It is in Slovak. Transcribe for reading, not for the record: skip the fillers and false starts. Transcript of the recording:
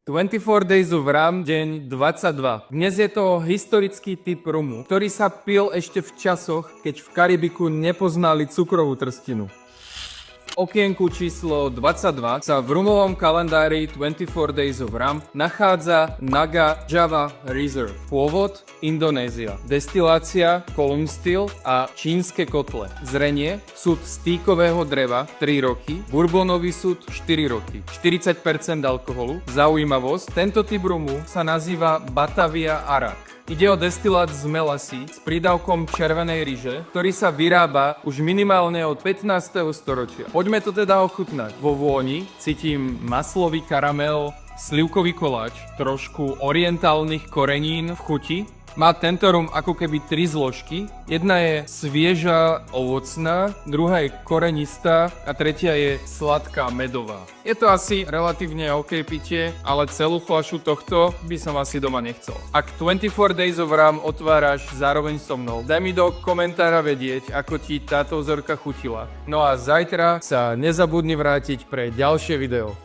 24 Days of Rum, deň 22. Dnes je to historický typ rumu, ktorý sa pil ešte v časoch, keď v Karibiku nepoznali cukrovú trstinu. V okienku číslo 22 sa v rumovom kalendári 24 Days of Rum nachádza Naga Java Reserve. Pôvod Indonézia. Destilácia Column Still a čínske kotle. Zrenie súd stýkového dreva 3 roky, bourbonový súd 4 roky. 40% alkoholu. Zaujímavosť, tento typ rumu sa nazýva Batavia Arak. Ide o destilát z melasy s prídavkom červenej ryže, ktorý sa vyrába už minimálne od 15. storočia. Poďme to teda ochutnať. Vo vôni cítim maslový karamel, slivkový koláč, trošku orientálnych korenín v chuti. Má tento rum ako keby 3 zložky. Jedna je svieža, ovocná, druhá je korenistá a tretia je sladká, medová. Je to asi relatívne OK pitie, ale celú fľašu tohto by som asi doma nechcel. Ak 24 Days of Rum otváraš zároveň so mnou, daj mi do komentára vedieť, ako ti táto vzorka chutila. No a zajtra sa nezabudni vrátiť pre ďalšie video.